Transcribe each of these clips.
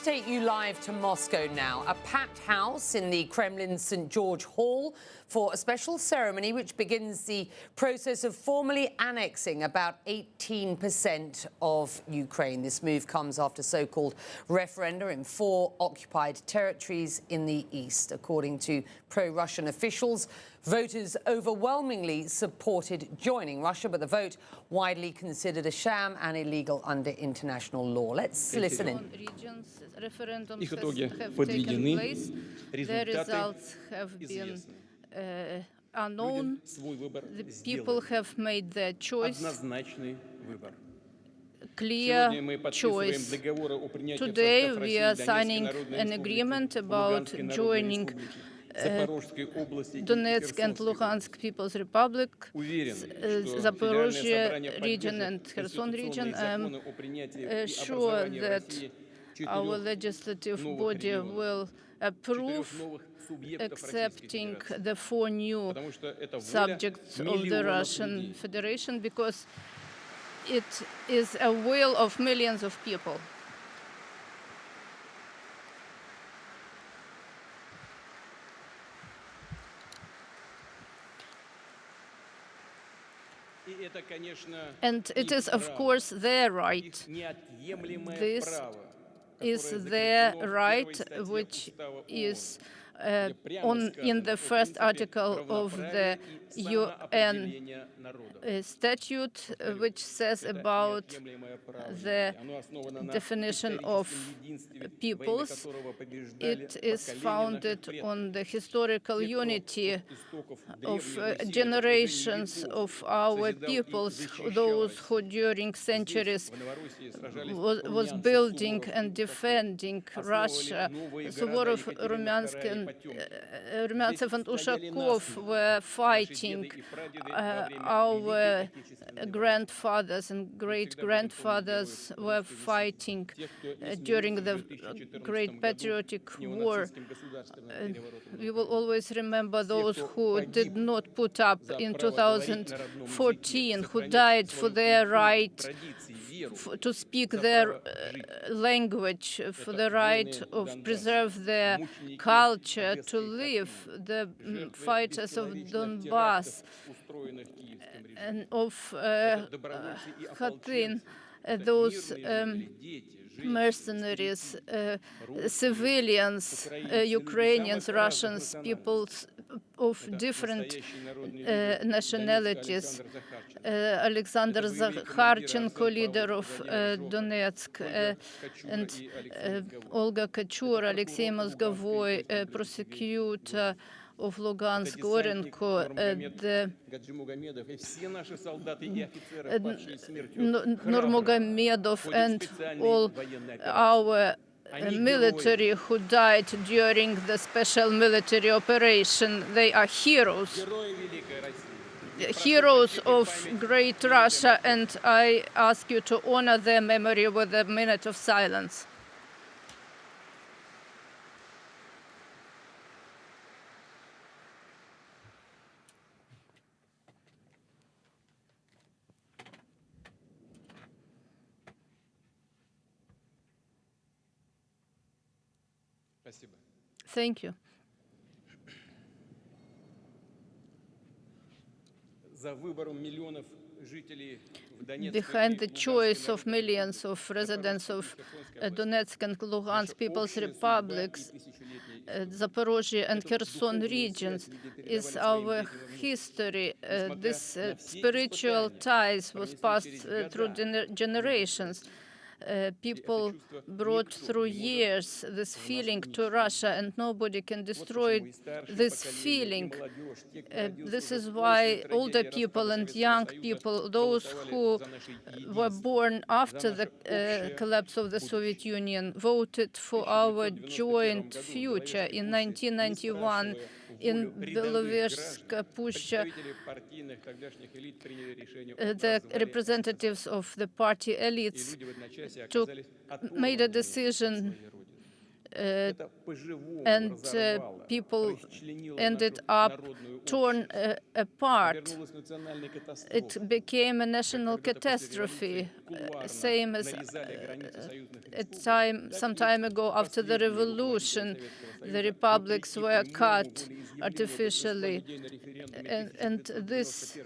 take you live to Moscow now. A packed house in the Kremlin's St. George Hall for a special ceremony which begins the process of formally annexing about 18% of Ukraine. This move comes after so-called referenda in 4 occupied territories in the east. According to pro-Russian officials, voters overwhelmingly supported joining Russia, but the vote widely considered a sham and illegal under international law. Let's listen in. Их итоги подведены, результаты известны. Unknown. The people have made their choice. Однозначный выбор. Clear choice. Today we are signing an agreement about joining Donetsk and Luhansk People's Republic, Zaporozhye region and Kherson region. I'm sure that our legislative body will approve accepting the 4 new subjects of the Russian Federation because it is a will of millions of people. And it is, of course, their right. This is their right, which is in the first article of the UN statute, which says about the definition of peoples. It is founded on the historical unity of generations of our peoples, those who during centuries was building and defending Russia. Suvorov, Rumyantsev and Ushakov were fighting. Our grandfathers and great-grandfathers were fighting during the Great Patriotic War. We will always remember those who did not put up in 2014, who died for their right to speak their language, for the right of preserve their culture, to live, the fighters of Donbass and of Khatyn, those mercenaries, civilians, Ukrainians, Russians, peoples of different nationalities. Alexander Zakharchenko, leader of Donetsk, and Olga Kachur, Alexei Mozgovoy, prosecutor of Lugansk, Gorenko, Nurmagomedov, and all our military who died during the special military operation. They are heroes. Heroes of great Russia, and I ask you to honor their memory with a minute of silence. Thank you. Behind the choice of millions of residents of Donetsk and Luhansk People's Republics, Zaporozhye and Kherson regions, is our history. This spiritual ties was passed through generations. People brought through years this feeling to Russia, and nobody can destroy this feeling. This is why older people and young people, those who were born after the collapse of the Soviet Union, voted for our joint future. In 1991, in Belovezhska Pushcha, the representatives of the party elites made a decision and people ended up torn apart. It became a national catastrophe, same as some time ago after the revolution. The republics were cut artificially. And this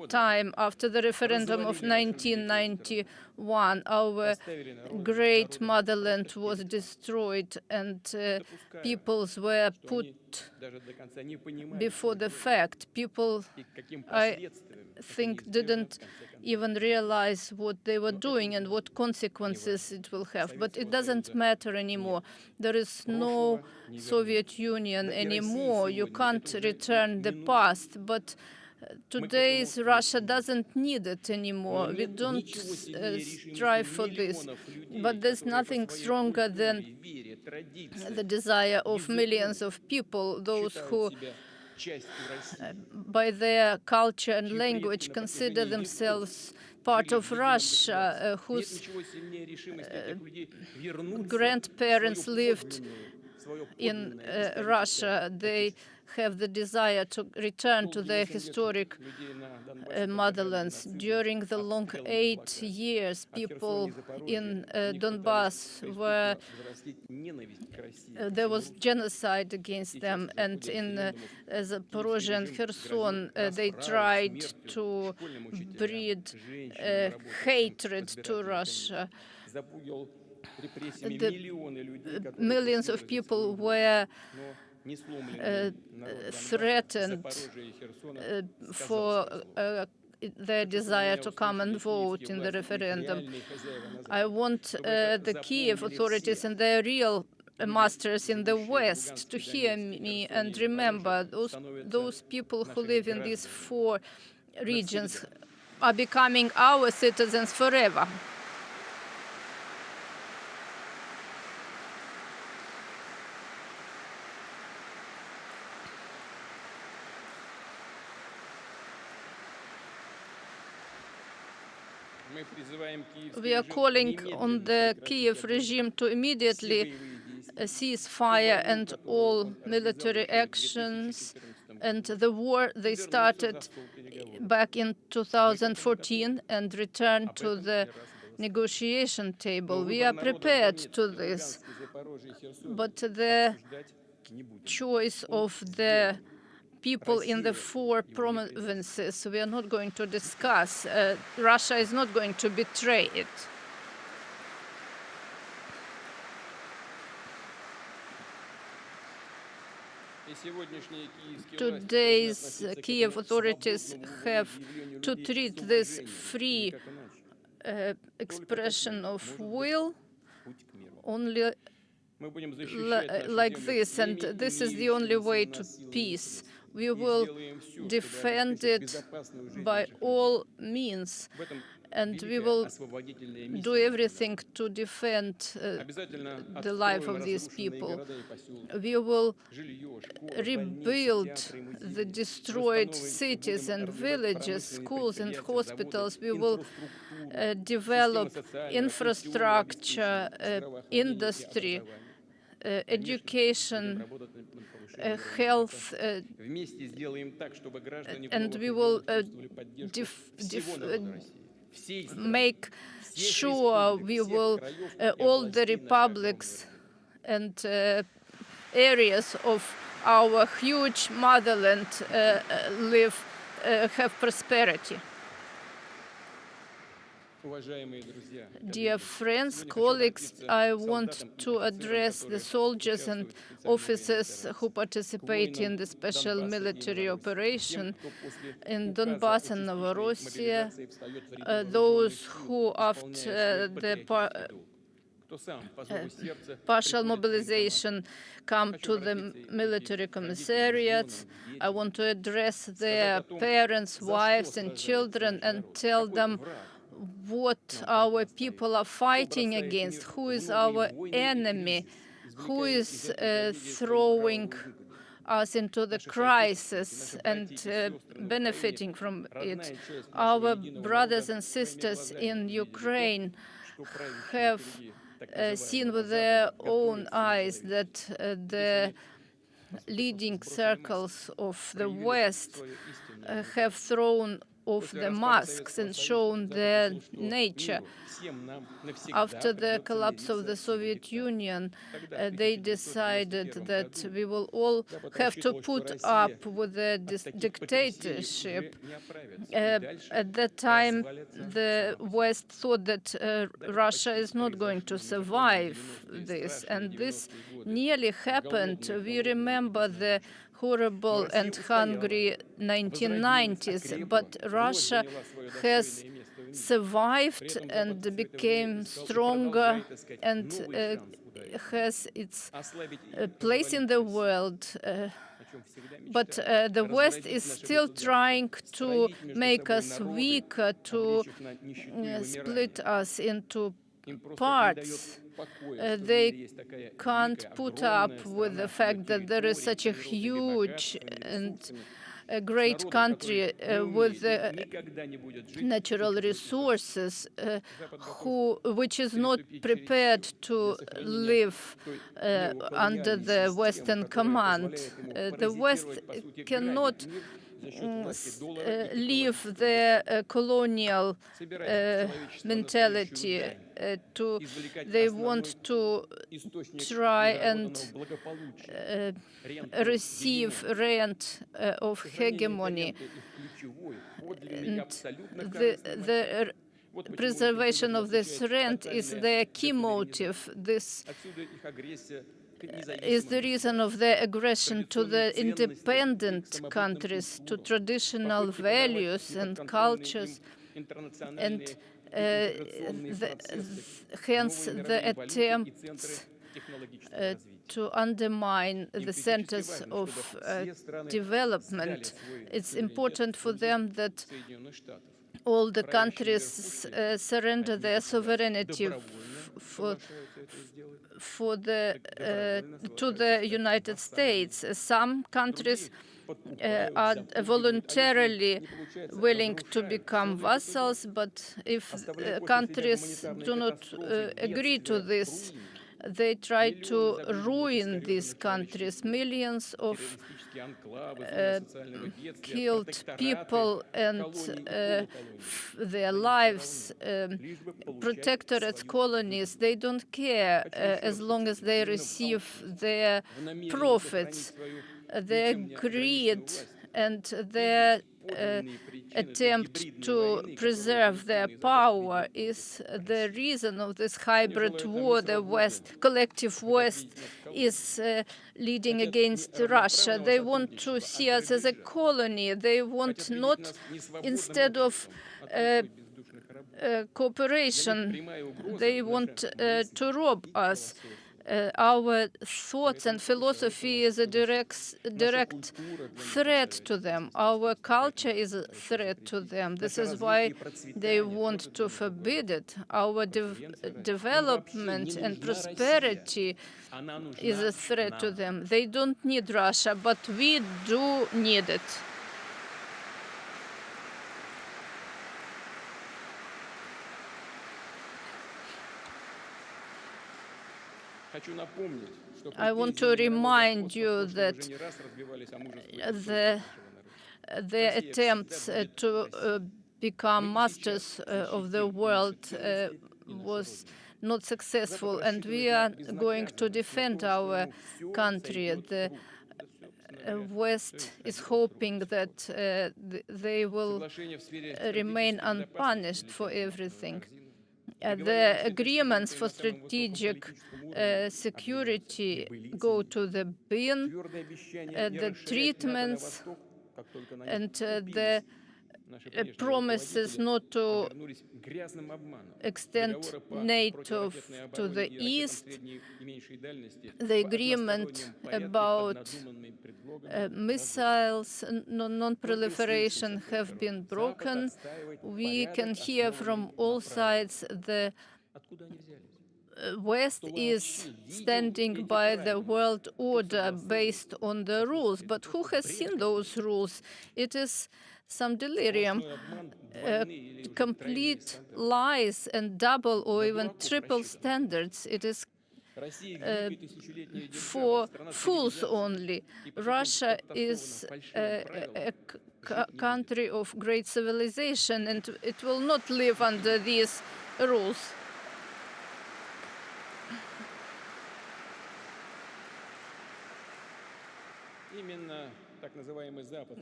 time, after the referendum of 1991, our great motherland was destroyed and peoples were put before the fact. People, I think, didn't even realize what they were doing and what consequences it will have. But it doesn't matter anymore. There is no Soviet Union anymore. You can't return the past. But today's Russia doesn't need it anymore. We don't strive for this. But there's nothing stronger than the desire of millions of people, those who by their culture and language consider themselves part of Russia, whose grandparents lived in Russia. They have the desire to return to their historic motherlands. During the long 8 years, people in Donbass were, there was genocide against them, and in Zaporozhye and Kherson, they tried to breed hatred to Russia. Millions of people were threatened for their desire to come and vote in the referendum. I want the Kiev authorities and their real masters in the West to hear me and remember those people who live in these 4 regions are becoming our citizens forever. We are calling on the Kiev regime to immediately cease fire and all military actions and the war they started back in 2014 and return to the negotiation table. We are prepared to this, but the choice of the people in the 4 provinces we are not going to discuss. Russia is not going to betray it. Today's Kiev authorities have to treat this free expression of will only like this, and this is the only way to peace. We will defend it by all means, and we will do everything to defend the life of these people. We will rebuild the destroyed cities and villages, schools and hospitals. We will develop infrastructure, industry, education, health, and we will make sure we will all the republics and areas of our huge motherland have prosperity. Dear friends, colleagues, I want to address the soldiers and officers who participate in the special military operation in Donbass and Novorossiya, those who, after the partial mobilization, come to the military commissariats. I want to address their parents, wives, and children and tell them what our people are fighting against, who is our enemy, who is throwing us into the crisis and benefiting from it. Our brothers and sisters in Ukraine have seen with their own eyes that the leading circles of the West have thrown off the masks and shown their nature. After the collapse of the Soviet Union, they decided that we will all have to put up with the dictatorship. At that time, the West thought that Russia is not going to survive this, and this nearly happened. We remember the horrible and hungry 1990s, but Russia has survived and became stronger and has its place in the world. But the West is still trying to make us weaker, to split us into parts. They can't put up with the fact that there is such a huge and a great country with natural resources which is not prepared to live under the Western command. The West cannot leave the colonial mentality. They want to try and receive rent of hegemony. And the preservation of this rent is their key motive. This is the reason of their aggression to the independent countries, to traditional values and cultures, and hence the attempts to undermine the centers of development. It's important for them that all the countries surrender their sovereignty to the United States. Some countries are voluntarily willing to become vassals, but if countries do not agree to this, they try to ruin these countries. Millions of killed people and their lives, protectorate colonies, they don't care as long as they receive their profits. Their greed and their attempt to preserve their power is the reason of this hybrid war the West, collective West, is leading against Russia. They want to see us as a colony. They want not, instead of cooperation, they want to rob us. Our thoughts and philosophy is a direct threat to them. Our culture is a threat to them. This is why they want to forbid it. Our development and prosperity is a threat to them. They don't need Russia, but we do need it. I want to remind you that the attempts to become masters of the world was not successful, and we are going to defend our country. The West is hoping that they will remain unpunished for everything. The agreements for strategic security go to the bin. The treatments and the promises not to extend NATO to the east, the agreement about missiles non-proliferation have been broken. We can hear from all sides the West is standing by the world order based on the rules. But who has seen those rules? It is some delirium. Complete lies and double or even triple standards. It is for fools only. Russia is a country of great civilization, and it will not live under these rules.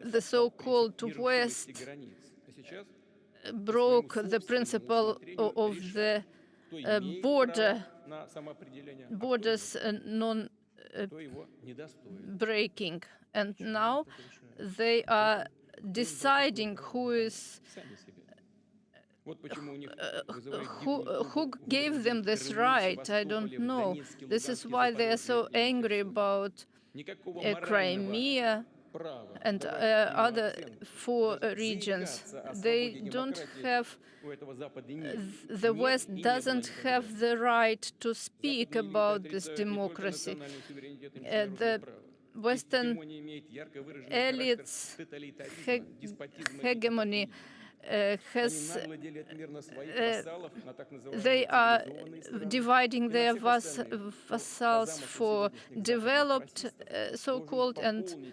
The so-called West broke the principle of the borders non-breaking, and now they are deciding who gave them this right. I don't know. This is why they are so angry about Crimea and other 4 regions. They don't have, the West doesn't have the right to speak about this democracy. The Western elites' hegemony they are dividing their vassals for developed, so-called, and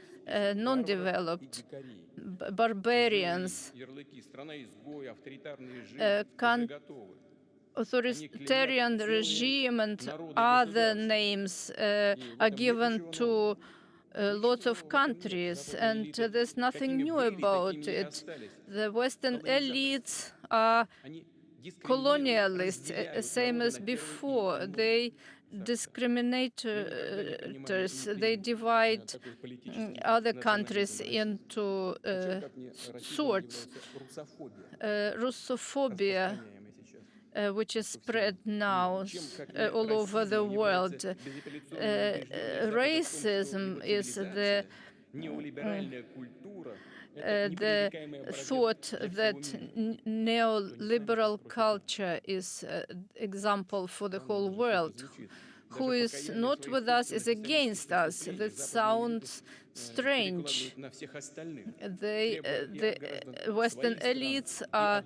non-developed barbarians. Authoritarian regime and other names are given to lots of countries, and there's nothing new about it. The Western elites are colonialists, same as before. They discriminators. They divide other countries into sorts. Russophobia, which is spread now all over the world. Racism is the thought that neoliberal culture is an example for the whole world. Who is not with us is against us. That sounds strange. The Western elites are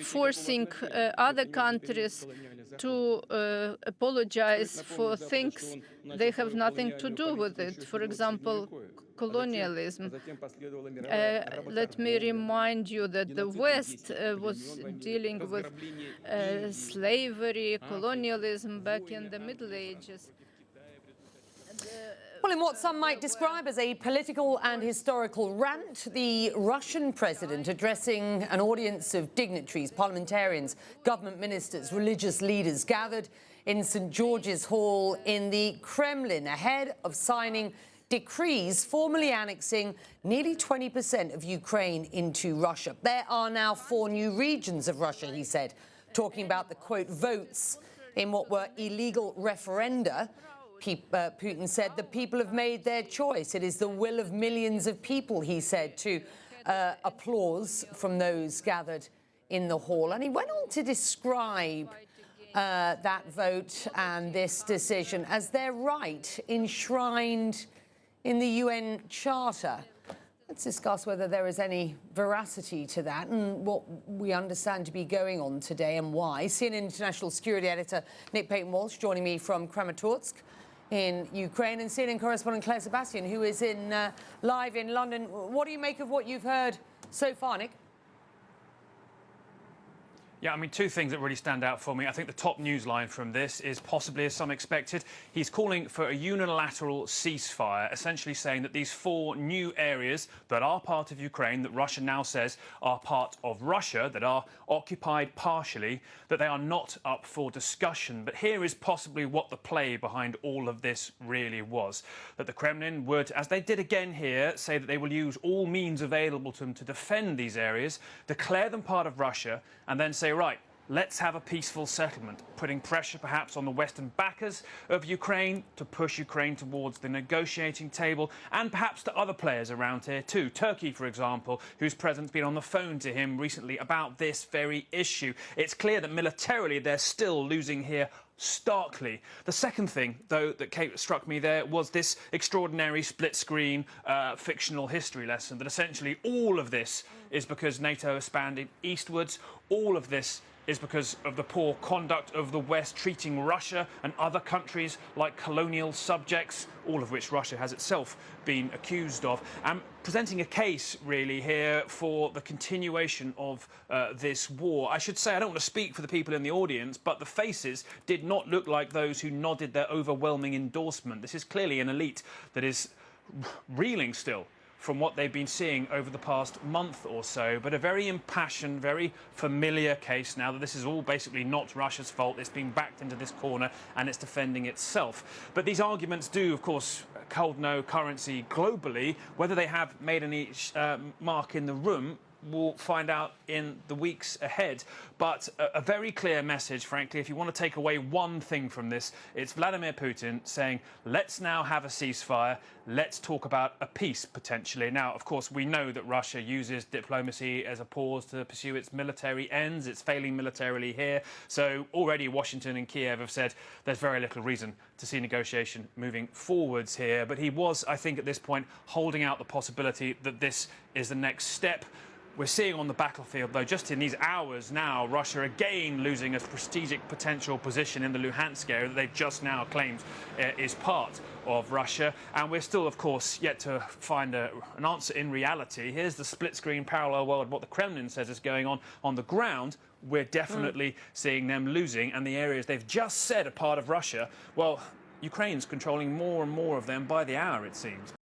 forcing other countries to apologize for things they have nothing to do with it. For example, colonialism. Let me remind you that the West was dealing with slavery, colonialism back in the Middle Ages. Well, in what some might describe as a political and historical rant, the Russian president addressing an audience of dignitaries, parliamentarians, government ministers, religious leaders gathered in St. George's Hall in the Kremlin ahead of signing decrees formally annexing nearly 20% of Ukraine into Russia. There are now 4 new regions of Russia, he said, talking about the, quote, votes in what were illegal referenda. Putin said the people have made their choice. It is the will of millions of people, he said, to applause from those gathered in the hall. And he went on to describe that vote and this decision as their right enshrined in the UN Charter. Let's discuss whether there is any veracity to that and what we understand to be going on today and why. CNN international security editor Nick Paton-Walsh joining me from Kramatorsk in Ukraine, and CNN correspondent Claire Sebastian, who is live in London. What do you make of what you've heard so far, Nick? Yeah, I mean, 2 things that really stand out for me. I think the top news line from this is possibly, as some expected, he's calling for a unilateral ceasefire, essentially saying that these 4 new areas that are part of Ukraine, that Russia now says are part of Russia, that are occupied partially, that they are not up for discussion. But here is possibly what the play behind all of this really was. That the Kremlin would, as they did again here, say that they will use all means available to them to defend these areas, declare them part of Russia, and then say, right, let's have a peaceful settlement, putting pressure perhaps on the Western backers of Ukraine to push Ukraine towards the negotiating table, and perhaps to other players around here too. Turkey, for example, whose president's been on the phone to him recently about this very issue. It's clear that militarily they're still losing here starkly. The second thing, though, that Kate struck me there was this extraordinary split-screen fictional history lesson that essentially all of this is because NATO expanded eastwards. All of this is because of the poor conduct of the West treating Russia and other countries like colonial subjects, all of which Russia has itself been accused of, and presenting a case really here for the continuation of this war. I should say, I don't want to speak for the people in the audience, but the faces did not look like those who nodded their overwhelming endorsement. This is clearly an elite that is reeling still from what they've been seeing over the past month or so, but a very impassioned, very familiar case now that this is all basically not Russia's fault. It's been backed into this corner and it's defending itself. But these arguments do, of course, hold no currency globally. Whether they have made any mark in the room, we'll find out in the weeks ahead. But a very clear message, frankly, if you want to take away one thing from this, it's Vladimir Putin saying, let's now have a ceasefire, let's talk about a peace, potentially. Now, of course, we know that Russia uses diplomacy as a pause to pursue its military ends. It's failing militarily here. So already Washington and Kiev have said there's very little reason to see negotiation moving forwards here. But he was, I think, at this point, holding out the possibility that this is the next step. We're seeing on the battlefield, though, just in these hours now, Russia again losing a strategic potential position in the Luhansk area that they've just now claimed is part of Russia. And we're still, of course, yet to find an answer in reality. Here's the split-screen parallel world, what the Kremlin says is going on the ground. We're definitely seeing them losing, and the areas they've just said are part of Russia, well, Ukraine's controlling more and more of them by the hour, it seems.